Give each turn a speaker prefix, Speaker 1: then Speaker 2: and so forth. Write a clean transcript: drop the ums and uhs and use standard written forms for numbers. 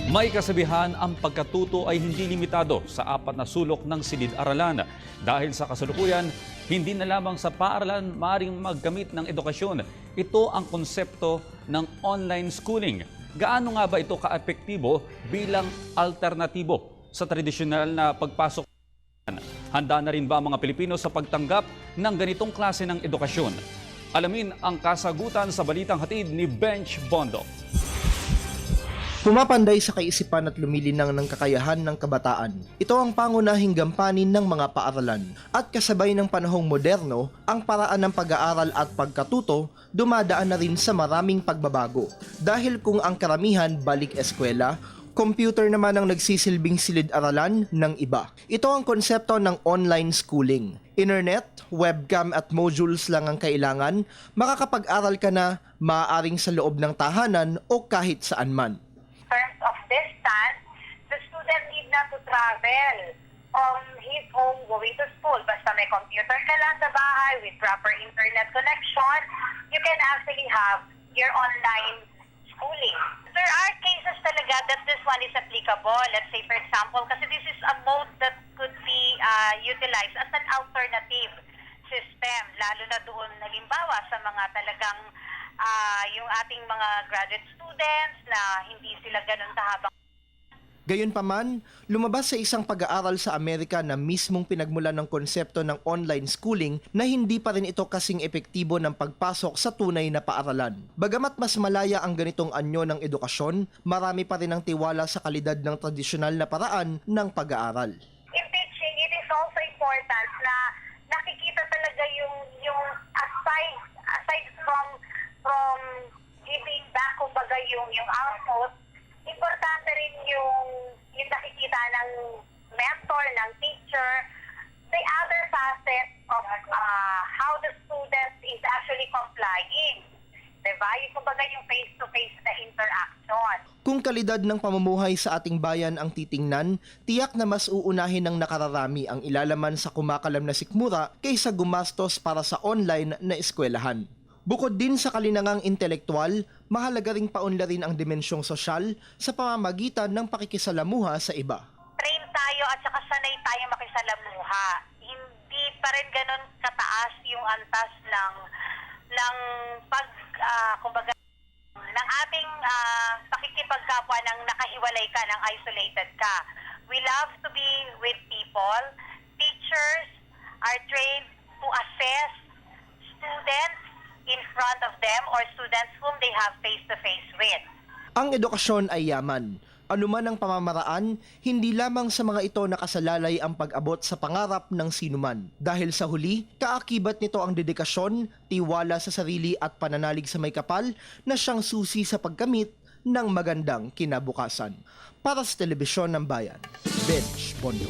Speaker 1: May kasabihan, ang pagkatuto ay hindi limitado sa 4 na sulok ng silid-aralan. Dahil sa kasalukuyan, hindi na lamang sa paaralan maaaring maggamit ng edukasyon. Ito ang konsepto ng online schooling. Gaano nga ba ito ka-epektibo bilang alternatibo sa tradisyonal na pagpasok? Handa na rin ba ang mga Pilipino sa pagtanggap ng ganitong klase ng edukasyon? Alamin ang kasagutan sa balitang hatid ni Bench Bondo.
Speaker 2: Pumapanday sa kaisipan at lumilinang ng kakayahan ng kabataan. Ito ang pangunahing gampanin ng mga paaralan. At kasabay ng panahong moderno, ang paraan ng pag-aaral at pagkatuto dumadaan na rin sa maraming pagbabago. Dahil kung ang karamihan balik eskwela, computer naman ang nagsisilbing silid-aralan ng iba. Ito ang konsepto ng online schooling. Internet, webcam at modules lang ang kailangan, makakapag-aral ka na maaaring sa loob ng tahanan o kahit saan man.
Speaker 3: Terms of distance, the student need not to travel from his home going to school. Basta may computer ka lang sa bahay with proper internet connection, you can actually have your online schooling. There are cases talaga that this one is applicable. Let's say, for example, kasi this is a mode that could be utilized as an alternative system, lalo na doon halimbawa sa mga talagang yung ating mga graduate students na hindi sila ganun kahabang.
Speaker 2: Gayunpaman, lumabas sa isang pag-aaral sa Amerika na mismong pinagmulan ng konsepto ng online schooling na hindi pa rin ito kasing epektibo ng pagpasok sa tunay na paaralan. Bagamat mas malaya ang ganitong anyo ng edukasyon, marami pa rin ang tiwala sa kalidad ng tradisyonal na paraan ng pag-aaral.
Speaker 3: In teaching, it is also important na nakikita talaga yung aside from giving back, kumbaga yung output, importante rin yung nakikita ng mentor, ng teacher, the other facet of how the student is actually complying. Diba? Yung kumbaga yung face-to-face na interaction.
Speaker 2: Kung kalidad ng pamumuhay sa ating bayan ang titingnan, tiyak na mas uunahin ng nakararami ang ilalaman sa kumakalam na sikmura kaysa gumastos para sa online na eskwelahan. Bukod din sa kalinangang intelektual, mahalaga ring paunlarin ang dimensyong sosyal sa pamamagitan ng pakikisalamuha sa iba.
Speaker 3: Train tayo at saka sanay tayo makisalamuha. Hindi pa rin ganun kataas yung antas ng kumbaga ng ating pakikipagkapwa ng nakahiwalay ka, ng isolated ka. We love to be with people. Teachers are trained to assess students in front of them or students whom they have face-to-face with.
Speaker 2: Ang edukasyon ay yaman. Anuman ang pamamaraan, hindi lamang sa mga ito nakasalalay ang pag-abot sa pangarap ng sinuman. Dahil sa huli, kaakibat nito ang dedikasyon, tiwala sa sarili at pananalig sa may kapal na siyang susi sa pagkamit ng magandang kinabukasan. Para sa Telebisyon ng Bayan, Bench Bondo.